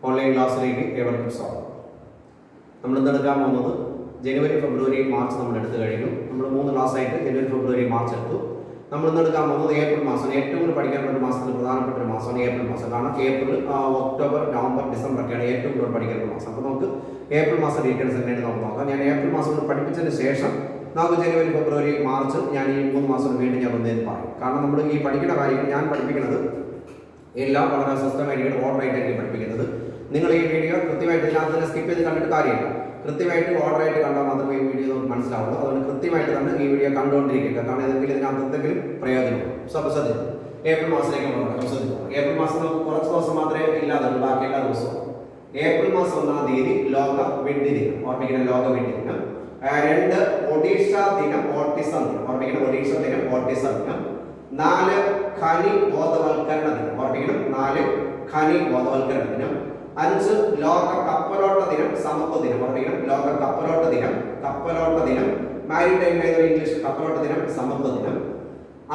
Online ക്ലാസ്സിലേക്ക് ഏവർക്കും സ്വാഗതം. നമ്മൾ ഇന്നെടുക്കാൻ പോകുന്നത് ജനുവരി, ഫെബ്രുവരി, മാർച്ച് നമ്മൾ എടുത്തു കഴിഞ്ഞു. നമ്മൾ 3 ക്ലാസ്സായിട്ട് ജനുവരി, ഫെബ്രുവരി, മാർച്ച് എടുത്തു. നമ്മൾ ഇന്നെടുക്കാൻ പോകുന്നത് ഏപ്രിൽ മാസം. ഏറ്റവും കൂടുതൽ പഠിക്കാൻ ഒരു മാസത്തിൽ പ്രധാനപ്പെട്ട ഒരു മാസമാണ് ഏപ്രിൽ മാസം. കാരണം ഏപ്രിൽ, ഒക്ടോബർ, നവംബർ, ഡിസംബർ ഒക്കെയാണ് ഏറ്റവും കൂടുതൽ പഠിക്കേണ്ട മാസം. അപ്പോൾ നമുക്ക് ഏപ്രിൽ മാസം ഡീറ്റെയിൽസ് എങ്ങനെയാണ് നമുക്ക് നോക്കാം. ഞാൻ ഏപ്രിൽ മാസം പഠിപ്പിച്ചതിന് ശേഷം നമുക്ക് ജനുവരി, ഫെബ്രുവരി, മാർച്ച് ഞാൻ ഈ 3 മാസം വീണ്ടും ഞാൻ വന്നതെന്ന് പറയും. കാരണം നമ്മൾ ഈ പഠിക്കുന്ന കാര്യങ്ങൾ ഞാൻ പഠിപ്പിക്കുന്നത് എല്ലാം വളരെ സിസ്റ്റമായിരിക്കും, ഓർഡറായിട്ടായിരിക്കും പഠിപ്പിക്കുന്നത്. നിങ്ങൾ ഈ വീഡിയോ കൃത്യമായിട്ട് ഇതിനകത്ത് തന്നെ സ്കിപ്പ് ചെയ്ത് കണ്ടിട്ട് കാര്യമില്ല. കൃത്യമായിട്ട് ഓർഡറായിട്ട് കണ്ടാൽ മാത്രമേ ഈ വീഡിയോ നമുക്ക് മനസ്സിലാവുള്ളൂ. അതുകൊണ്ട് കൃത്യമായിട്ട് തന്നെ ഈ വീഡിയോ കണ്ടുകൊണ്ടിരിക്കുക. കാരണം ഏതെങ്കിലും ഇതിനകത്ത് എന്തെങ്കിലും പ്രയോജനമുള്ളൂ. ശ്രദ്ധിച്ചു. ഏപ്രിൽ മാസത്തിലേക്ക് നോക്കാം. ശ്രദ്ധിച്ചു. ഏപ്രിൽ മാസം നമുക്ക് കുറച്ച് ദിവസം മാത്രമേ ഇല്ലാതുള്ളൂ, ബാക്കി എല്ലാ ദിവസവും. ഏപ്രിൽ മാസം 1-ാം തീയതി ലോക വെണ്ടി ദിനം, ഓർമ്മിക്കണം. ലോക വെണ്ടി ദിനം. 2 ഒഡീഷ ദിനം, ഓട്ടിസം ദിനം, ഓർമ്മിക്കണം. ഒഡീഷ ദിനം, ഓട്ടിസം ദിനം. 4 ഖനി ബോധവൽക്കരണ ദിനം, ഓർമ്മിക്കണം. 4 ഖനി ബോധവൽക്കരണ ദിനം. 5 ലോക കപ്പലോട്ട ദിനം, സമത്വ ദിനം, ഓർമ്മിക്കണം. ലോക കപ്പലോട്ട ദിനം, കപ്പലോട്ട ദിനം. മാരിടൈം ഇംഗ്ലീഷ് കപ്പലോട്ട ദിനം, സമത്വ ദിനം.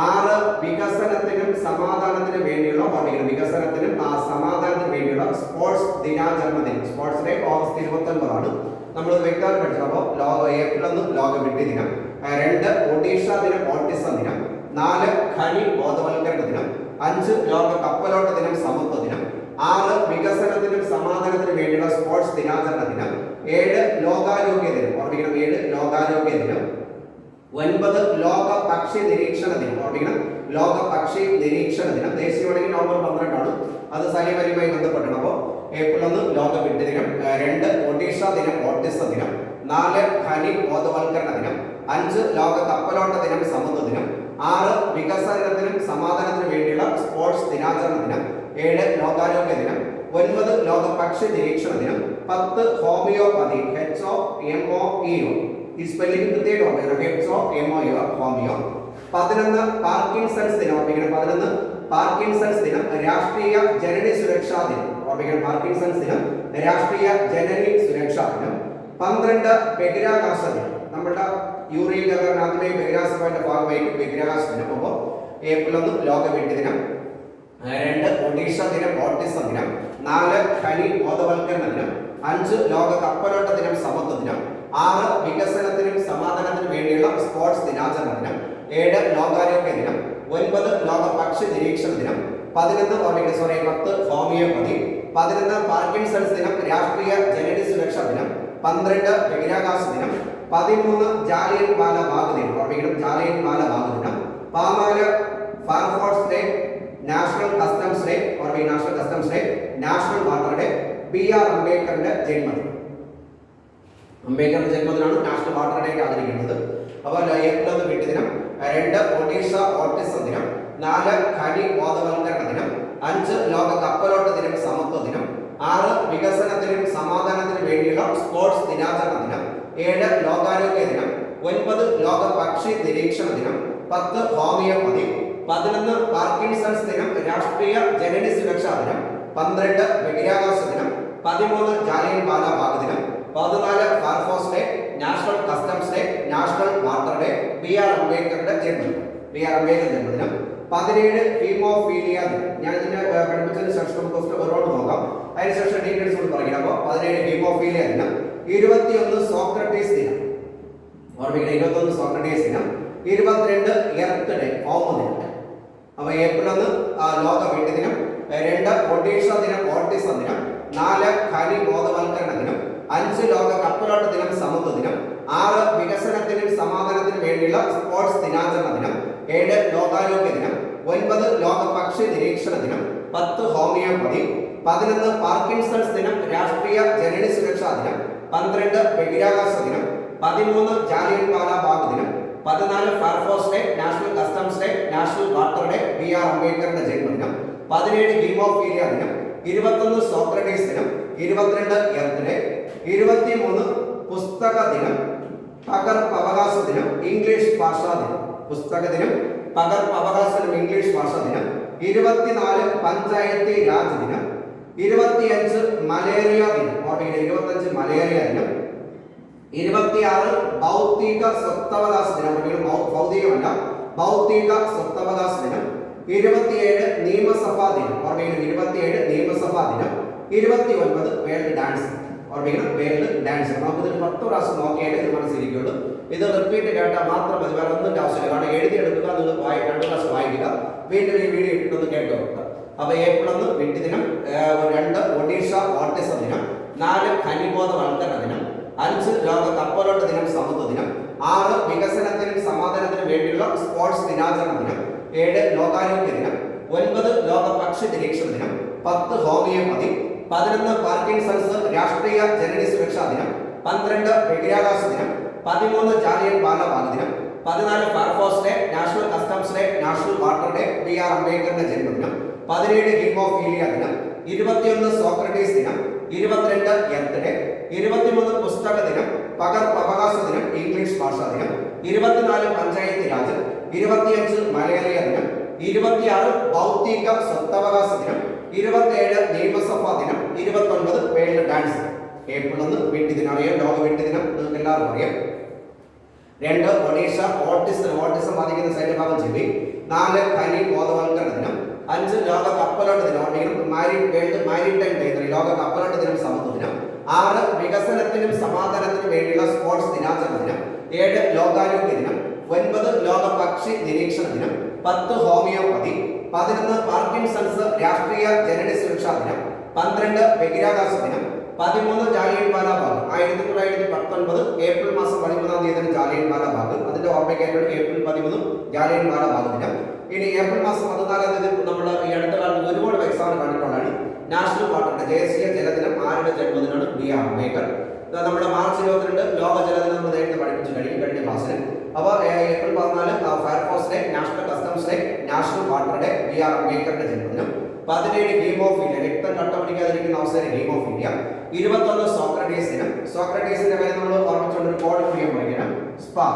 6 വികസനത്തിനും സമാധാനത്തിനും വേണ്ടിയുള്ള, ഓർമ്മിക്കണം. വികസനത്തിനും സമാധാനത്തിനും വേണ്ടിയുള്ള സ്പോർട്സ് ദിനാചരണ ദിനം. സ്പോർട്സ് ഡേ ഓഗസ്റ്റ് 29 ആണ്. നമ്മൾ വ്യക്തമായിട്ട് പഠിച്ചത്. അപ്പോൾ ഏപ്രിൽ 1 ലോക വെട്ടി ദിനം, 2 ഒഡീഷ ദിനം, ഓട്ടിസം ദിനം. 4 ഖനി ബോധവൽക്കരണ ദിനം. 5 ലോക കപ്പലോട്ട ദിനം, സമത്വ ദിനം. 6 വികസനത്തിനും സമാധാനത്തിനും വേണ്ടിയുള്ള സ്പോർട്സ് ദിനാചരണ ദിനം. 7 ലോകാരോഗ്യ ദിനം, ഓർമ്മിക്കണം. 7 ലോകാരോഗ്യ ദിനം. 9 ലോക പക്ഷി നിരീക്ഷണ ദിനം, ഓർമ്മിക്കണം. ലോക പക്ഷി നിരീക്ഷണ ദിനം. ദേശീയമാണെങ്കിൽ നവംബർ 12 ആണ്. അത് സൈനികപരമായി ബന്ധപ്പെട്ടാണ്. അപ്പോൾ ഏപ്രിൽ 1 ലോക വെട്ടി ദിനം, 2 ഒഡീഷ ദിനം, ഓട്ടിസം ദിനം. 4 ഖനി ബോധവൽക്കരണ ദിനം. 5 ലോക കപ്പലോട്ട ദിനം, സമത്വ ദിനം. 6 വികസനത്തിനും സമാധാനത്തിനും വേണ്ടിയുള്ള സ്പോർട്സ് ദിനാചരണ ദിനം. 7 ലോകാരോഗ്യ ദിനം. 9 ലോക പക്ഷി നിരീക്ഷണ ദിനം. 10 ഹോമിയോപ്പതി, HOMOEO. ഈ സ്പെല്ലിംഗ് കൃത്യമായിട്ട് ഓർമ്മിക്കണം. HOMOEO, homeo. 11 പാർക്കിൻസൺസ് ദിനം, ഓർമ്മിക്കണം. 11 പാർക്കിൻസൺസ് ദിനം, രാഷ്ട്രീയ ജനനി സുരക്ഷാ ദിനം, ഓർമ്മിക്കണം. പാർക്കിൻസൺസ് ദിനം, രാഷ്ട്രീയ ജനനി സുരക്ഷാ ദിനം. 12 ബഹിരാകാശ ദിനം. നമ്മുടെ യൂറിയ ഗഗനാഥിലെ ബഹിരാകാശത്തിന്റെ ഭാഗമായിട്ട് ബഹിരാകാശ ദിനം. അപ്പോൾ ഏപ്രിൽ 1 ലോക വെട്ടി ദിനം, 2 ഒഡീഷ ദിനം, ഓട്ടിസം ദിനം. 4 ഖനി ബോധവൽക്കരണ ദിനം. 5 ലോക കപ്പലോട്ട ദിനം, സമത്വ ദിനം. 6 വികസനത്തിനും സമാധാനത്തിനും വേണ്ടിയുള്ള സ്പോർട്സ് ദിനാചരണ ദിനം. 7 ലോകാരോഗ്യ ദിനം. 9 ലോക പക്ഷി നിരീക്ഷണ ദിനം. 10 ഹോമിയോപ്പതി. 11 പാർക്കിൻസൺസ് ദിനം, രാഷ്ട്രീയ ജനനി സുരക്ഷാ ദിനം. 12 ബഹിരാകാശ ദിനം. 13 ജാലിയൻ വാല ബാഗ് ദിനം, ഓർമ്മിക്കണം. ജാലിയൻ വാല ബാഗ് ദിനം. 14 fire force day, national customs day, ഓർമ്മിക്കണം. National customs day, national water day. BR അംബേദ്കറിന്റെ ജന്മദിനം. അംബേദ്കറിന്റെ ജന്മദിനമാണ് നാഷണൽ വാട്ടർ ഡേ ആചരിക്കുന്നത്. അപ്പോൾ ഏപ്രിൽ 1 വെട്ടി ദിനം, 2 ഒഡീഷ ഓട്ടിസം ദിനം. 4 ഖനി ബോധവൽക്കരണ ദിനം. 5 ലോക കപ്പലോട്ട ദിനം, സമത്വ ദിനം. 6 വികസനത്തിനും സമാധാനത്തിനും വേണ്ടിയുള്ള സ്പോർട്സ് ദിനാചരണ ദിനം. 7 ലോകാരോഗ്യ ദിനം. 9 ലോക പക്ഷി നിരീക്ഷണ ദിനം. 10 ഹോമിയോപ്പതി. 11 പാർക്കിൻസൺസ് ദിനം, രാഷ്ട്രീയ ജനനി സുരക്ഷാ ദിനം. 12 ബഹിരാകാശ ദിനം. 13 ജാലിയൻ വാല ബാഗ് ദിനം. 14 fire force day, national customs day, national water day. BR അംബേദ്കറിന്റെ ജന്മദിനം, BR അംബേദ്കർ ജന്മദിനം. 17 ഹീമോഫീലിയ ദിനം. ഞാൻ ഇതിനെ പഠിപ്പിച്ചതിന് ശേഷം നമുക്ക് ഒരുപാട് നോക്കാം. അതിനുശേഷം ഡീറ്റെയിൽസ് കൂടി പറയണം. അപ്പോൾ 17 ഹീമോഫീലിയ ദിനം. 21 സോക്രട്ടീസ് ദിനം, ഓർമ്മിക്കണം. 21 സോക്രട്ടീസ് ദിനം. 22 എർത്ത് ഡേ, ഓമ ദിനം. അപ്പോൾ ഏപ്രിൽ 1 ലോക വെട്ടി ദിനം, 2 ഒഡീഷ ദിനം, ഓട്ടിസം ദിനം. 4 ഖനി ബോധവൽക്കരണ ദിനം. 5 ലോക കപ്പലോട്ട ദിനം, സമത്വ ദിനം. 6 വികസനത്തിനും സമാധാനത്തിനും വേണ്ടിയുള്ള സ്പോർട്സ് ദിനാചരണ ദിനം. 7 ലോകാരോഗ്യ ദിനം. 9 ലോക പക്ഷി നിരീക്ഷണ ദിനം. 10 ഹോമിയോപ്പതി. 11 പാർക്കിൻസൺസ് ദിനം, രാഷ്ട്രീയ ജനനി സുരക്ഷാ ദിനം. 12 ബഹിരാകാശ ദിനം. 13 ജാലിയൻ വാല ബാഗ് ദിനം. 14 fire force day, national customs day, national water day. BR അംബേദ്കറിന്റെ ജന്മദിനം. 17 ഹീമോഫീലിയ ദിനം. 21 സോക്രട്ടീസ് ദിനം. 22 എർത്ത് ഡേ. 23 പുസ്തക ദിനം, പകർപ്പവകാശ ദിനം, ഇംഗ്ലീഷ് ഭാഷാ ദിനം. പുസ്തക ദിനം, പകർപ്പവകാശ ദിനം, ഇംഗ്ലീഷ് ഭാഷാ ദിനം. 24 പഞ്ചായത്തി രാജ് ദിനം. 25 മലേറിയ ദിനം, ഓർമ്മിക്കണം. 25 മലേറിയ ദിനം. 26 ഭൗതിക സ്വത്തവകാശ ദിനം, ഭൗതികമല്ല, ഭൗതിക സ്വത്തവകാശ ദിനം. 27 നിയമസഭാ ദിനം, ഓർമ്മയിൽ 27 നിയമസഭാ ദിനം. 29 വേൾഡ് ഡാൻസ് ഓർമ്മിക്കണം, വേൾഡ് ഡാൻസ്. നമുക്കിത് 10 പ്രാവശ്യം നോക്കിയാലേ ഇത് മനസ്സിലിരിക്കുള്ളൂ. ഇത് റിപ്പീറ്റ് കേട്ടാൽ മാത്രം മതി, വേറെ ഒന്നും ആവശ്യമില്ല. കാരണം എഴുതിയെടുക്കുക, നിങ്ങൾ 2 പ്രാവശ്യം വായിക്കുക, വീണ്ടും ഈ വീഡിയോ ഇട്ടൊന്ന് കേട്ട് നോക്കുക. അപ്പോൾ ഏപ്രിൽ 1 വിട്ടി ദിനം, 2 ഒഡീഷ ഓട്ടിസം ദിനം, 4 ഖനിബോധവൽക്കരണ ദിനം, 5 ലോക കപ്പലോട്ട ദിനം സമുദ്ര ദിനം, 6 വികസനത്തിനും സമാധാനത്തിനും വേണ്ടിയുള്ള സ്പോർട്സ് ദിനാചരണ ദിനം, 7 ലോകാരോഗ്യ ദിനം, 9 ലോക പക്ഷി നിരീക്ഷണ ദിനം, 10 ഹോമിയോപ്പതി, 11 പാർക്കിൻസൺസ് രാഷ്ട്രീയ ജനനി സുരക്ഷാ ദിനം, 12 ബഹിരാകാശ ദിനം, 13 ജാലിയൻ വാലാബാഗ് ദിനം, 14 fire force day, national customs day, national water day, BR. അംബേദ്കറുടെ ജന്മദിനം, 17 ഹീമോഫീലിയ ദിനം, 21 സോക്രട്ടീസ് ദിനം, 22 എർത്ത് ഡേ, 23 പുസ്തക ദിനം, പകർപ്പവകാശ ദിനം, ഇംഗ്ലീഷ് ഭാഷാ ദിനം, 24 പഞ്ചായത്ത് രാജ്, 25 മലേറിയ ദിനം, 26 ഭൗതിക സ്വത്തവകാശ ദിനം, 27 നിയമസഭാ ദിനം, 29 വേൾഡ് ഡാൻസ്. ഏപ്രിൽ 1 വീട്ടി ദിനം അറിയാം, ലോക വീട്ടി ദിനം നിങ്ങൾക്ക് എല്ലാവർക്കും അറിയാം. 2 ഒഡീഷ ഓട്ടിസം ബാധിക്കുന്ന ശരീരഭാഗം ചെവി, 4 ഖനി ബോധവൽക്കരണ ദിനം, 5 ലോക കപ്പലോട്ട ദിനം, വേൾഡ് മാരിടൈം ഡേ, ലോക കപ്പലോട്ട ദിനം സമുദ്ര ദിനം, 6 വികസനത്തിനും സമാധാനത്തിനും വേണ്ടിയുള്ള സ്പോർട്സ് ദിനാചരണ ദിനം, 7 ലോകാരോഗ്യ ദിനം, 9 ലോക പക്ഷി നിരീക്ഷണ ദിനം, 10 ഹോമിയോപ്പതി, 11 പാർക്കിൻസൺസ് രാഷ്ട്രീയ ജനനി സുരക്ഷാ ദിനം, 12 ബഹിരാകാശ ദിനം, 13 ജാലിയൻ വാലാബാഗ് 1919 ഏപ്രിൽ മാസം 13-ാം തീയതി ജാലിയൻ വാലാബാഗ്, അതിന്റെ ഓർമ്മയ്ക്കായിട്ട് ഏപ്രിൽ 13 ജാലിയൻ വാലാബാഗ് ദിനം. ഇനി ഏപ്രിൽ മാസം 14-ാം തീയതി നമ്മൾ ഈ അടുത്ത കാലത്ത് ഒരുപാട് എക്സാം കണ്ടിട്ടുള്ളതാണ് നാഷണൽ വാട്ടർ ഡേ, ദേശീയ ജലദിനം. ആരുടെ ജന്മദിനമാണ്? ബി.ആർ. അംബേദ്കർ. നമ്മുടെ മാർച്ച് 22 ലോക ജലദിനം നമ്മൾ നേരത്തെ പഠിപ്പിച്ചു കഴിഞ്ഞ ക്ലാസ്സിൽ. അപ്പോൾ April 14 fire force day, national customs day, national water day, BR. അംബേദ്കറുടെ ജന്മദിനം. 17 ഹീമോഫീലിയ, രക്തം കട്ടപിടിക്കാതിരിക്കുന്ന അവസരം ഹീമോഫീലിയ. 21 സോക്രട്ടീസ് ദിനം. സോക്രട്ടീസിന്റെ കാര്യം നമ്മൾ ഓർമ്മിച്ചുകൊണ്ട് ഒരു കോഡ് കൂടിയും പഠിക്കണം. Spa,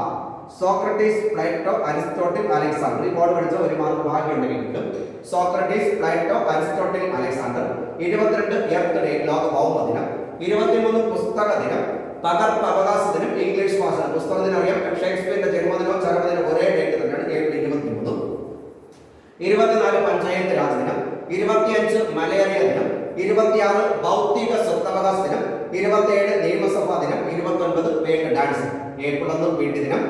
Socrates, Plato, Aristotle, Alexander. ഈ കോഡ് പഠിച്ച ഒരു മാർക്ക് ഭാഗ്യം ഉണ്ടെങ്കിൽ കിട്ടും. Socrates, Plato, Aristotle, Alexander. 22 earth day, ലോക ഭൗമ ദിനം. 23 പുസ്തക ദിനം, പകർപ്പവകാശ ദിനം, ഇംഗ്ലീഷ് ഭാഷ. പുസ്തക ദിനം അറിയാം, ഷേക്സ്പിയറിന്റെ ജന്മദിനവും ചരമദിനവും ഒരേ ഡേറ്റ് തന്നെയാണ്, ഏപ്രിൽ 23. 24 പഞ്ചായത്ത് രാജ് ദിനം, 25 മലേറിയ ദിനം, 26 ഭൗതിക സ്വത്തവകാശ ദിനം, 27 നിയമസഭാ ദിനം, 29 വേൾഡ് ഡാൻസ്. ഏപ്രിൽ 1 വീട്ടി ദിനം,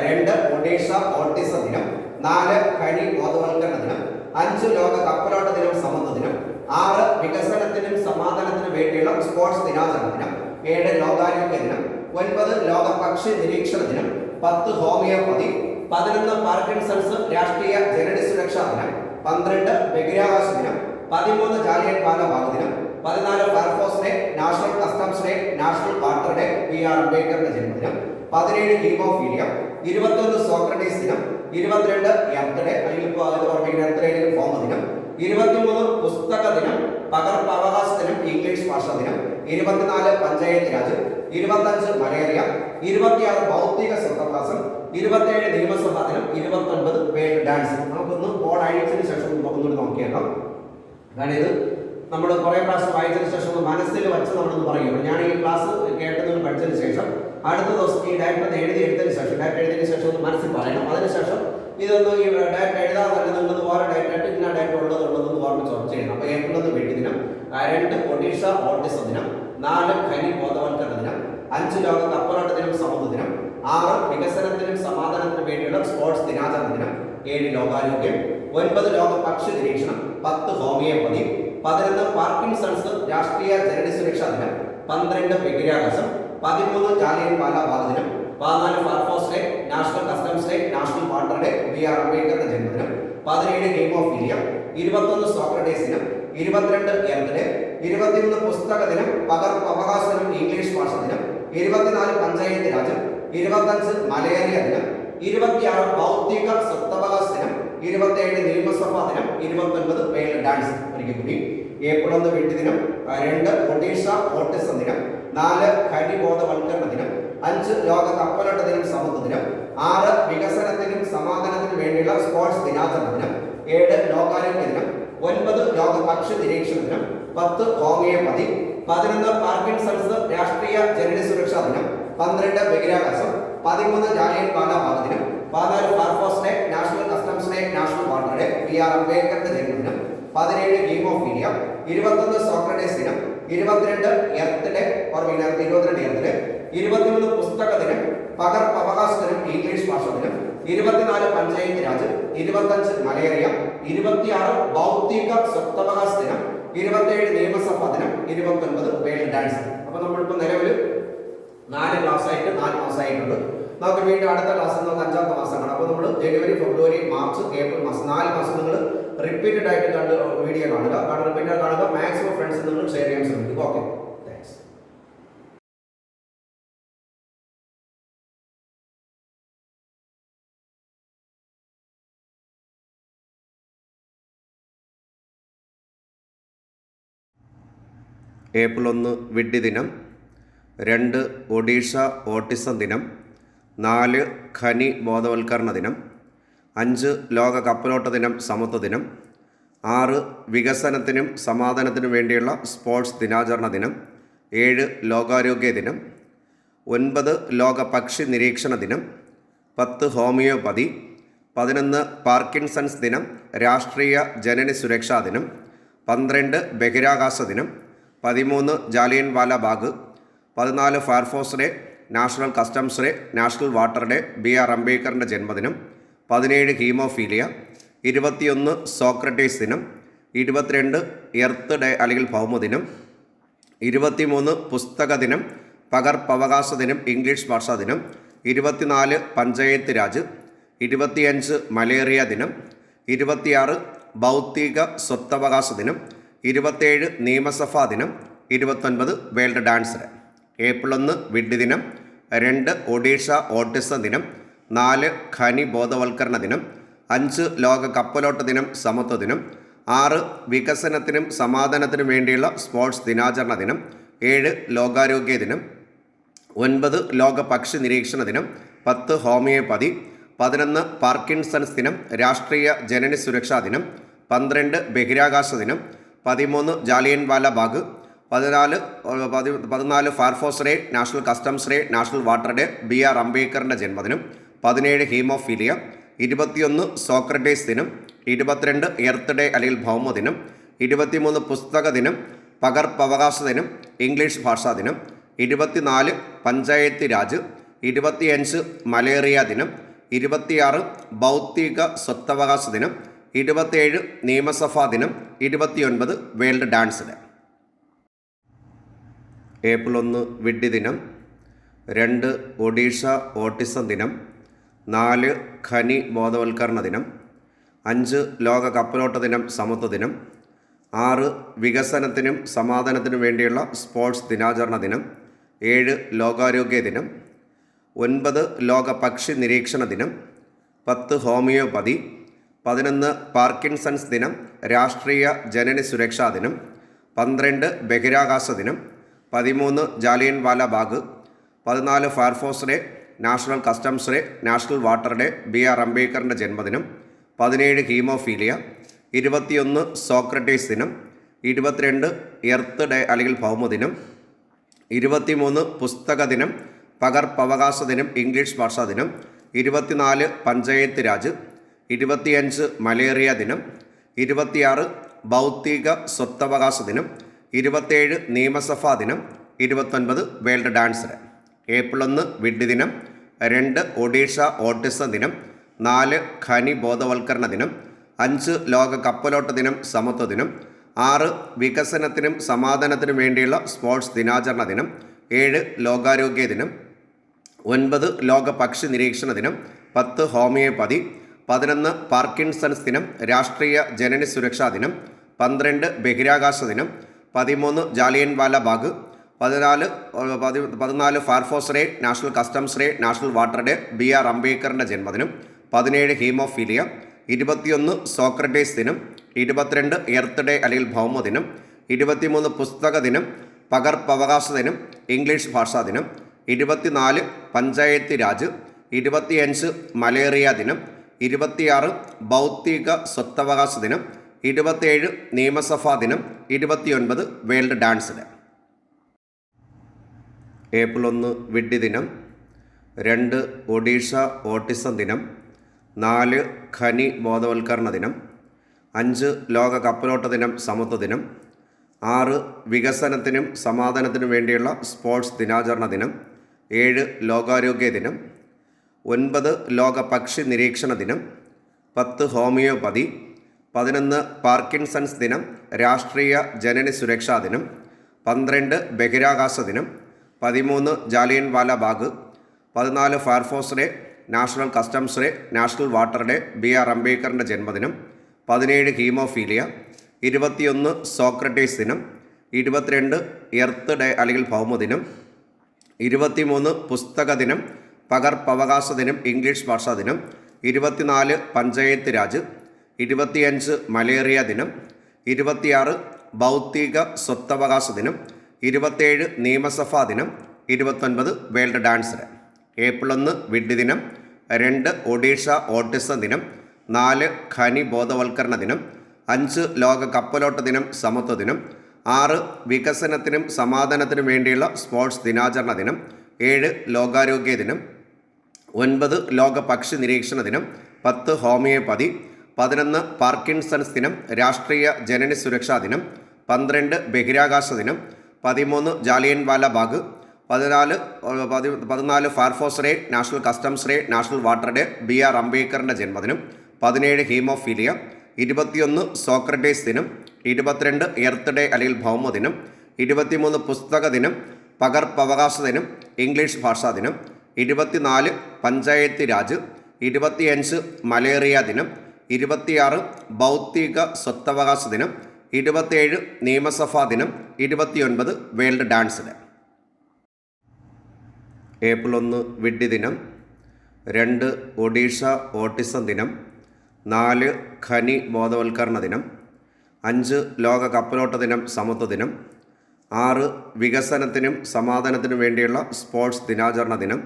2 ഒഡീഷ ഓട്ടിസം ദിനം, 4 ഖനി ബോധവൽക്കരണ ദിനം, 5 ലോക കപ്പലോട്ട ദിനം സമുദ്ര ദിനം, 6 വികസനത്തിനും സമാധാനത്തിനും വേണ്ടിയുള്ള സ്പോർട്സ് ദിനാചരണ ദിനം, 7 ലോകാരോഗ്യ ദിനം, 9 ലോക പക്ഷി നിരീക്ഷണ ദിനം, 10 ഹോമിയോപ്പതി, 11 പാർക്കിൻസൺസ് രാഷ്ട്രീയ ജനനി സുരക്ഷാ ദിനം, 12 ബഹിരാകാശ ദിനം, 13 ജാലിയൻ വാലാബാഗ് ദിനം, 14 fire force day, national customs day, national water day, BR. അംബേദ്കറുടെ ജന്മദിനം, 17 ഹീമോഫീലിയ, 21 സോക്രട്ടീസ് ദിനം, 22 എർത്ത് ഡേ അല്ലെങ്കിൽ ഭൗമ ദിനം, 23 പുസ്തക ദിനം, പകർപ്പവകാശ ദിനം, ഇംഗ്ലീഷ് ഭാഷാ ദിനം, 24 പഞ്ചായത്ത് രാജ്, 25 മലേറിയ, 26 ഭൗതിക സ്വത്തവകാശം, 27 നിയമസഭാ ദിനം, 29 വേൾഡ് ഡാൻസ്. നമുക്കൊന്ന് ബോർഡ് അഴിച്ചതിന് ശേഷം ഒന്നുകൂടി നോക്കിയേക്കാം. കാരണം ഇത് നമ്മൾ കുറേ പ്രാവശ്യം വായിച്ചതിന് ശേഷം മനസ്സിൽ വെച്ച് നമ്മളൊന്ന് പറയും. ഞാൻ ഈ ക്ലാസ് കേട്ടതിന് പഠിച്ചതിന് ശേഷം അടുത്ത ദിവസം ഈ ഡയറ്റ് എഴുതിയതിന് ശേഷം ഒന്ന് മനസ്സിൽ പറയണം. അതിനുശേഷം ഇതൊന്ന് ഈ ഡയറ്റ് എഴുതാതെ തന്നെ നിങ്ങളൊന്ന് ഓരോ ഡയറ്റായിട്ട് ഇന്ന ഡയറ്റ് ഉള്ളതെന്ന് ഓർമ്മിച്ച് ഉറപ്പ് ചെയ്യണം. അപ്പോൾ ഏപ്രിൽ 1 വീട്ടി ദിനം, 2 ഒഡീഷ ഓട്ടിസം ദിനം, 4 ഖനി ബോധവൽക്കരണ ദിനം, 5 ലോക കപ്പലോട്ട ദിനം സമുദ്ര ദിനം, 6 വികസനത്തിനും സമാധാനത്തിനും വേണ്ടിയുള്ള സ്പോർട്സ് ദിനാചരണ ദിനം, 7 ലോകാരോഗ്യം, 9 ലോക പക്ഷി നിരീക്ഷണം, 10 ഹോമിയോപ്പതി, 11 പാർക്കിൻസൺസ് രാഷ്ട്രീയ ജനനി സുരക്ഷാ ദിനം, 12 ബഹിരാകാശം, 13 ജാലിയൻ വാലാബാഗ് ദിനം, 14 fire force day, national customs day, national water day, BR. അംബേദ്കറുടെ ജന്മദിനം, 17 ഹീമോഫീലിയ, 21 സോക്രട്ടീസ് ദിനം, 22 എർത്ത് ഡേ, 23 പുസ്തക ദിനം, പകർപ്പവകാശ ദിനം, ഇംഗ്ലീഷ് ഭാഷ ദിനം, 24 പഞ്ചായത്ത് രാജ്, 25 മലേറിയ ദിനം, 26 ഭൗതിക സ്വത്തവകാശ ദിനം, 27 നിയമസഭാ ദിനം, 29 വേൾഡ് ഡാൻസ്. ഒരിക്കൽ കൂടി ഏപ്രിൽ 1 വീട്ടി ദിനം, 2 ഒഡീഷ ഓട്ടിസം ദിനം, 4 ഖനി ബോധവൽക്കരണ ദിനം, 5 ലോക കപ്പലോട്ട ദിനം സമുദ്ര ദിനം, 6 വികസനത്തിനും സമാധാനത്തിനും വേണ്ടിയുള്ള സ്പോർട്സ് ദിനാചരണ ദിനം, 7 ലോകാരോഗ്യ ദിനം, 9 ലോക പക്ഷി നിരീക്ഷണ ദിനം, 10 ഹോമിയോപ്പതി, 11 പാർക്കിൻസൺസ് രാഷ്ട്രീയ ജനനി സുരക്ഷാ ദിനം, 12 ബഹിരാകാശം, 13 ജാലിയൻ വാലാബാഗ് ദിനം, 14 fire force day, national customs day, national water day, BR. അംബേദ്കറുടെ ജന്മദിനം, 17 ഹീമോഫീലിയ, 21 സോക്രട്ടീസ് ദിനം, 22 എർത്ത് ഡേ ഓർമ്മയില്ലാത്ത 22 എർത്ത് ഡേ, 23 പുസ്തക ദിനം, പകർപ്പവകാശ ദിനം, ഇംഗ്ലീഷ് ഭാഷ ദിനം, 24 പഞ്ചായത്ത് രാജ്, 25 മലേറിയ, 26 ഭൗതിക സ്വത്തവകാശ ദിനം, 27 നിയമസഭാ ദിനം, 29 വേൾഡ് ഡാൻസ്. അപ്പൊ നമ്മളിപ്പോ നിലവിൽ 4 ക്ലാസ് ആയിട്ട് 4 മാസമായിട്ടുണ്ട്. നമുക്ക് വീണ്ടും അടുത്ത ക്ലാസ് നമുക്ക് 5ാമത്തെ മാസമാണ്. അപ്പോൾ നമ്മൾ ജനുവരി, ഫെബ്രുവരി, മാർച്ച്, ഏപ്രിൽ മാസം 4 മാസം നിങ്ങൾ റിപ്പീറ്റഡ് ആയിട്ട് കണ്ട് വീഡിയോ കാണുക, റിപ്പീറ്റഡ് കാണുക. മാക്സിമം ഫ്രണ്ട്സ് നിങ്ങൾ ഷെയർ ചെയ്യാൻ ശ്രമിക്കുക. Okay, thanks. ഏപ്രിൽ 1 വിഡ്ഢി ദിനം, 2 ഒഡീഷ ഓട്ടിസം ദിനം, 4 ഖനി ബോധവൽക്കരണ ദിനം, 5 ലോക കപ്പലോട്ട ദിനം, സമത്വ ദിനം, 6 വികസനത്തിനും സമാധാനത്തിനും വേണ്ടിയുള്ള സ്പോർട്സ് ദിനാചരണ ദിനം, 7 ലോകാരോഗ്യ ദിനം, 9 ലോക പക്ഷി നിരീക്ഷണ ദിനം, 10 ഹോമിയോപ്പതി, 11 പാർക്കിൻസൺസ് ദിനം, രാഷ്ട്രീയ ജനന സുരക്ഷാ ദിനം, 12 ബഹിരാകാശ ദിനം, 13 Jallianwala Bagh, 14 fire force day, national customs day, national water day, BR അംബേദ്കറിൻ്റെ ജന്മദിനം, 17 ഹീമോഫീലിയ, 21 സോക്രട്ടീസ് ദിനം, 22 എർത്ത് ഡേ അല്ലെങ്കിൽ ഭൗമദിനം, 23 പുസ്തക ദിനം, പകർപ്പവകാശ ദിനം, ഇംഗ്ലീഷ് ഭാഷാ ദിനം, 24 പഞ്ചായത്ത് രാജ്, 25 മലേറിയ ദിനം, 26 ഭൗതിക സ്വത്തവകാശ ദിനം, 27 നിയമസഭാ ദിനം, 29 വേൾഡ് ഡാൻസ് ഡേ. ഏപ്രിൽ 1 വിഡ്ഢി ദിനം, 2 ഒഡീഷ ഓട്ടിസം ദിനം, 4 ഖനി ബോധവൽക്കരണ ദിനം, 5 ലോക കപ്പലോട്ട ദിനം, സമത്വ ദിനം, 6 വികസനത്തിനും സമാധാനത്തിനും വേണ്ടിയുള്ള സ്പോർട്സ് ദിനാചരണ ദിനം, 7 ലോകാരോഗ്യ ദിനം, 9 ലോക പക്ഷി നിരീക്ഷണ ദിനം, 10 ഹോമിയോപ്പതി, 11 പാർക്കിൻസൺസ് ദിനം, രാഷ്ട്രീയ ജനന സുരക്ഷാ ദിനം, 12 ബഹിരാകാശ ദിനം, 13 Jallianwala Bagh, 14 fire force day, national customs day, national water day, BR അംബേദ്കറിൻ്റെ ജന്മദിനം, 17 ഹീമോഫീലിയ, 21 സോക്രട്ടീസ് ദിനം, 22 എർത്ത് ഡേ അല്ലെങ്കിൽ ഭൗമദിനം, 23 പുസ്തക ദിനം, പകർപ്പവകാശ ദിനം, ഇംഗ്ലീഷ് ഭാഷാ ദിനം, 24 പഞ്ചായത്ത് രാജ്, 25 മലേറിയ ദിനം, 26 ഭൗതിക സ്വത്തവകാശ ദിനം, 27 നിയമസഭാ ദിനം, 29 വേൾഡ് ഡാൻസ് ഡേ. ഏപ്രിൽ 1 വിഡ്ഢി ദിനം, 2 ഒഡീഷ ഓട്ടിസം ദിനം, 4 ഖനി ബോധവൽക്കരണ ദിനം, 5 ലോക കപ്പലോട്ട ദിനം, സമത്വ ദിനം, 6 വികസനത്തിനും സമാധാനത്തിനും വേണ്ടിയുള്ള സ്പോർട്സ് ദിനാചരണ ദിനം, 7 ലോകാരോഗ്യ ദിനം, 9 ലോക പക്ഷി നിരീക്ഷണ ദിനം, 10 ഹോമിയോപ്പതി, 11 പാർക്കിൻസൺസ് ദിനം, രാഷ്ട്രീയ ജനന സുരക്ഷാ ദിനം, 12 ബഹിരാകാശ ദിനം, 13 Jallianwala Bagh, 14 fire force day, national customs day, national water day, BR അംബേദ്കറിൻ്റെ ജന്മദിനം, 17 ഹീമോഫീലിയ, 21 സോക്രട്ടീസ് ദിനം, 22 എർത്ത് ഡേ അല്ലെങ്കിൽ ഭൗമദിനം, 23 പുസ്തക ദിനം, പകർപ്പവകാശ ദിനം, ഇംഗ്ലീഷ് ഭാഷാ ദിനം, 24 പഞ്ചായത്ത് രാജ്, 25 മലേറിയ ദിനം, 26 ഭൗതിക സ്വത്തവകാശ ദിനം, 27 നിയമസഭാ ദിനം, 29 വേൾഡ് ഡാൻസ് ഡേ. ഏപ്രിൽ 1 വിഡ്ഢി ദിനം, 2 ഒഡീഷ ഓട്ടിസം ദിനം, 4 ഖനി ബോധവൽക്കരണ ദിനം, 5 ലോക കപ്പലോട്ട ദിനം, സമത്വ ദിനം, 6 വികസനത്തിനും സമാധാനത്തിനും വേണ്ടിയുള്ള സ്പോർട്സ് ദിനാചരണ ദിനം, 7 ലോകാരോഗ്യ ദിനം, 9 ലോക പക്ഷി നിരീക്ഷണ ദിനം, 10 ഹോമിയോപ്പതി, 11 പാർക്കിൻസൺസ് ദിനം, രാഷ്ട്രീയ ജനന സുരക്ഷാ ദിനം, 12 ബഹിരാകാശ ദിനം, 13 Jallianwala Bagh, 14 fire force day, national customs day, national water day, BR അംബേദ്കറിൻ്റെ ജന്മദിനം, 17 ഹീമോഫീലിയ, 21 സോക്രട്ടീസ് ദിനം, 22 എർത്ത് ഡേ അല്ലെങ്കിൽ ഭൗമദിനം, 23 പുസ്തക ദിനം, പകർപ്പവകാശ ദിനം, ഇംഗ്ലീഷ് ഭാഷാ ദിനം, 24 പഞ്ചായത്ത് രാജ്, 25 മലേറിയ ദിനം, 26 ഭൗതിക സ്വത്തവകാശ ദിനം, 27 നിയമസഭാ ദിനം, 29 വേൾഡ് ഡാൻസ് ഡേ. ഏപ്രിൽ 1 വിഡ്ഢി ദിനം, 2 ഒഡീഷ ഓട്ടിസം ദിനം, 4 ഖനി ബോധവൽക്കരണ ദിനം, 5 ലോക കപ്പലോട്ട ദിനം, സമത്വ ദിനം, 6 വികസനത്തിനും സമാധാനത്തിനും വേണ്ടിയുള്ള സ്പോർട്സ് ദിനാചരണ ദിനം. 7 ലോകാരോഗ്യ ദിനം. 9 ലോക പക്ഷി നിരീക്ഷണ ദിനം. 10 ഹോമിയോപ്പതി. 11 പാർക്കിൻസൺസ് ദിനം, രാഷ്ട്രീയ ജനന സുരക്ഷാ ദിനം. 12 ബഹിരാകാശ ദിനം. 13 Jallianwala bag. 14 fire force day, national customs day, national water day, BR അംബേദ്കറിൻ്റെ ജന്മദിനം. 17 ഹീമോഫീലിയ. 21 സോക്രട്ടീസ് ദിനം. 22 എർത്ത് ഡേ അല്ലെങ്കിൽ ഭൗമദിനം. 23 പുസ്തക ദിനം, പകർപ്പവകാശ ദിനം, ഇംഗ്ലീഷ് ഭാഷാ ദിനം. 24 പഞ്ചായത്ത് രാജ്. 25 മലേറിയ ദിനം. 26 ഭൗതിക സ്വത്തവകാശ ദിനം. 27 നിയമസഭാ ദിനം. 29 വേൾഡ് ഡാൻസ് ഡേ. ഏപ്രിൽ 1 വിഡ്ഢി ദിനം. 2 ഒഡീഷ ഓട്ടിസം ദിനം. 4 ഖനി ബോധവൽക്കരണ ദിനം. 5 ലോക കപ്പലോട്ട ദിനം, സമത്വ ദിനം. 6 വികസനത്തിനും സമാധാനത്തിനും വേണ്ടിയുള്ള സ്പോർട്സ് ദിനാചരണ ദിനം. 7 ലോകാരോഗ്യ ദിനം. 9 ലോക പക്ഷി നിരീക്ഷണ ദിനം. 10 ഹോമിയോപ്പതി. 11 പാർക്കിൻസൺസ് ദിനം, രാഷ്ട്രീയ ജനന സുരക്ഷാ ദിനം. 12 ബഹിരാകാശ ദിനം. 13 Jallianwala bag. 14 fire force day, national customs day, national water day, BR അംബേദ്കറിൻ്റെ ജന്മദിനം. 17 ഹീമോഫീലിയ. 21 സോക്രട്ടീസ് ദിനം. 22 എർത്ത് ഡേ അല്ലെങ്കിൽ ഭൗമദിനം. 23 പുസ്തക ദിനം, പകർപ്പവകാശ ദിനം, ഇംഗ്ലീഷ് ഭാഷാ ദിനം. 24 പഞ്ചായത്ത് രാജ്. 25 മലേറിയ ദിനം. 26 ഭൗതിക സ്വത്തവകാശ ദിനം. 27 നിയമസഭാ ദിനം. 29 വേൾഡ് ഡാൻസ് ഡേ. ഏപ്രിൽ 1 വിഡ്ഢി ദിനം. 2 ഒഡീഷ ഓട്ടിസം ദിനം. 4 ഖനി ബോധവൽക്കരണ ദിനം. 5 ലോക കപ്പലോട്ട ദിനം, സമത്വ ദിനം. 6 വികസനത്തിനും സമാധാനത്തിനും വേണ്ടിയുള്ള സ്പോർട്സ് ദിനാചരണ ദിനം.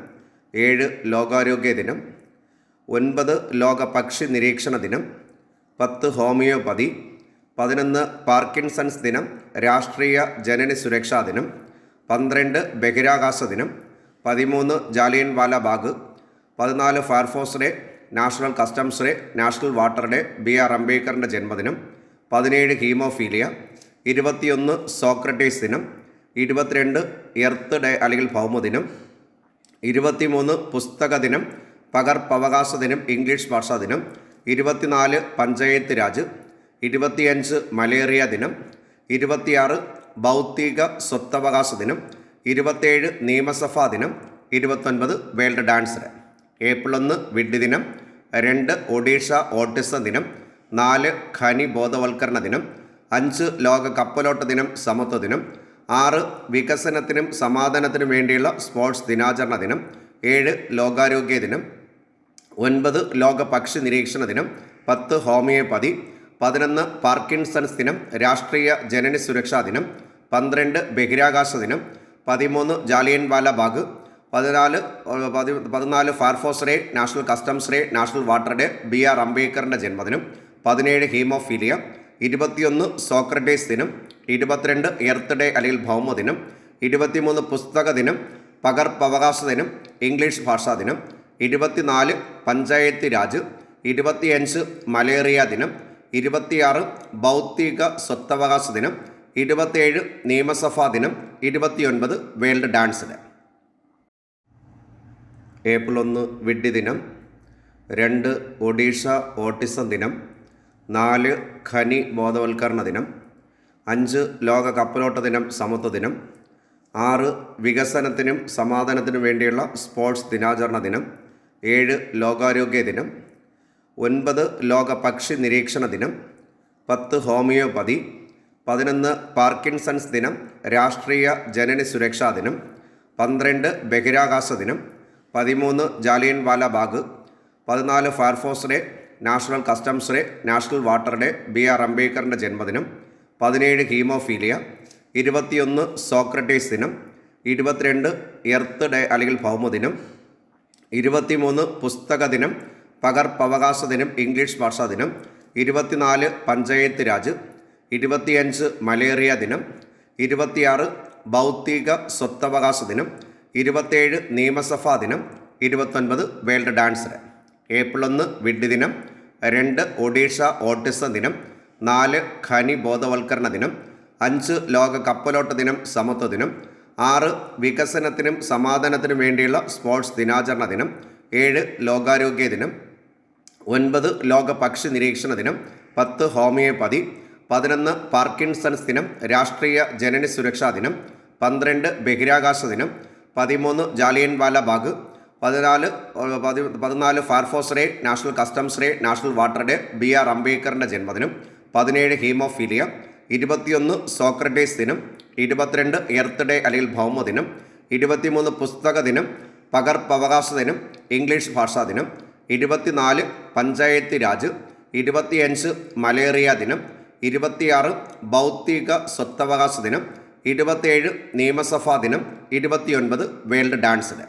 7 ലോകാരോഗ്യ ദിനം. 9 ലോക പക്ഷി നിരീക്ഷണ ദിനം. 10 ഹോമിയോപ്പതി. 11 പാർക്കിൻസൺസ് ദിനം, രാഷ്ട്രീയ ജനന സുരക്ഷാ ദിനം. 12 ബഹിരാകാശ ദിനം. 13 Jallianwala bag. 14 fire force day, national customs day, national water day, BR അംബേദ്കറിൻ്റെ ജന്മദിനം. 17 ഹീമോഫീലിയ. 21 സോക്രട്ടീസ് ദിനം. 22 എർത്ത് ഡേ അല്ലെങ്കിൽ ഭൗമദിനം. 23 പുസ്തക ദിനം, പകർപ്പവകാശ ദിനം, ഇംഗ്ലീഷ് ഭാഷാ ദിനം. 24 പഞ്ചായത്ത് രാജ്. 25 മലേറിയ ദിനം. 26 ഭൗതിക സ്വത്തവകാശ ദിനം. 27 നിയമസഭാ ദിനം. 29 വേൾഡ് ഡാൻസ് ഡേ. ഏപ്രിൽ 1 വിഡ്ഢി ദിനം. 2 ഒഡീഷ ഓട്ടിസം ദിനം. 4 ഖനി ബോധവൽക്കരണ ദിനം. 5 ലോക കപ്പലോട്ട ദിനം, സമത്വ ദിനം. 6 വികസനത്തിനും സമാധാനത്തിനും വേണ്ടിയുള്ള സ്പോർട്സ് ദിനാചരണ ദിനം. 7 ലോകാരോഗ്യ ദിനം. 9 ലോക പക്ഷി നിരീക്ഷണ ദിനം. 10 ഹോമിയോപ്പതി. 11 പാർക്കിൻസൺസ് ദിനം, രാഷ്ട്രീയ ജനന സുരക്ഷാ ദിനം. 12 ബഹിരാകാശ ദിനം. 13 Jallianwala bag. 14 fire force day, national customs day, national water day, BR അംബേദ്കറിൻ്റെ ജന്മദിനം. 17 ഹീമോഫീലിയ. 21 സോക്രട്ടീസ് ദിനം. 22 എർത്ത് ഡേ അല്ലെങ്കിൽ ഭൗമദിനം. 23 പുസ്തക ദിനം, പകർപ്പവകാശ ദിനം, ഇംഗ്ലീഷ് ഭാഷാ ദിനം. 24 പഞ്ചായത്ത് രാജ്. 25 മലേറിയ ദിനം. 26 ഭൗതിക സ്വത്തവകാശ ദിനം. 27 നിയമസഭാ ദിനം. 29 വേൾഡ് ഡാൻസ് ഡേ. ഏപ്രിൽ 1 വിഡ്ഢി ദിനം. 2 ഒഡീഷ ഓട്ടിസം ദിനം. 4 ഖനി ബോധവൽക്കരണ ദിനം. 5 ലോക കപ്പലോട്ട ദിനം, സമത്വ ദിനം. 6 വികസനത്തിനും സമാധാനത്തിനും വേണ്ടിയുള്ള സ്പോർട്സ് ദിനാചരണ ദിനം. 7 ലോകാരോഗ്യ ദിനം. 9 ലോക പക്ഷി നിരീക്ഷണ ദിനം. 10 ഹോമിയോപ്പതി. 11 പാർക്കിൻസൺസ് ദിനം, രാഷ്ട്രീയ ജനന സുരക്ഷാ ദിനം. 12 ബഹിരാകാശ ദിനം. 13 Jallianwala bag. 14 fire force day, national customs day, national water day, BR അംബേദ്കറിൻ്റെ ജന്മദിനം. 17 ഹീമോഫീലിയ. 21 സോക്രട്ടീസ് ദിനം. 22 എർത്ത് ഡേ അല്ലെങ്കിൽ ഭൗമദിനം. 23 പുസ്തക ദിനം, പകർപ്പവകാശ ദിനം, ഇംഗ്ലീഷ് ഭാഷാ ദിനം. 24 പഞ്ചായത്ത് രാജ്. 25 മലേറിയ ദിനം. 26 ഭൗതിക സ്വത്തവകാശ ദിനം. 27 നിയമസഭാ ദിനം. 29 വേൾഡ് ഡാൻസ് ഡേ. ഏപ്രിൽ 1 വിഡ്ഢി ദിനം. 2 ഒഡീഷ ഓട്ടിസം ദിനം. 4 ഖനി ബോധവൽക്കരണ ദിനം. 5 ലോക കപ്പലോട്ട ദിനം, സമത്വ ദിനം. 6 വികസനത്തിനും സമാധാനത്തിനും വേണ്ടിയുള്ള സ്പോർട്സ് ദിനാചരണ ദിനം. 7 ലോകാരോഗ്യ ദിനം. 9 ലോക പക്ഷി നിരീക്ഷണ ദിനം. 10 ഹോമിയോപ്പതി. 11 പാർക്കിൻസൺസ് ദിനം, രാഷ്ട്രീയ ജനന സുരക്ഷാ ദിനം. 12 ബഹിരാകാശ ദിനം. 13 Jallianwala bag. 14 fire force day, national customs day, national water day, BR അംബേദ്കറിൻ്റെ ജന്മദിനം. 17 ഹീമോഫീലിയ. 21 സോക്രട്ടീസ് ദിനം. 22 എർത്ത് ഡേ അല്ലെങ്കിൽ ഭൗമദിനം. 23 പുസ്തക ദിനം, പകർപ്പവകാശ ദിനം, ഇംഗ്ലീഷ് ഭാഷാ ദിനം. 24 പഞ്ചായത്ത് രാജ്. 25 മലേറിയ ദിനം. 26 ബൗദ്ധിക സ്വത്തവകാശ ദിനം. 27 നിയമസഭാ ദിനം. 29 വേൾഡ് ഡാൻസ് ഡേ.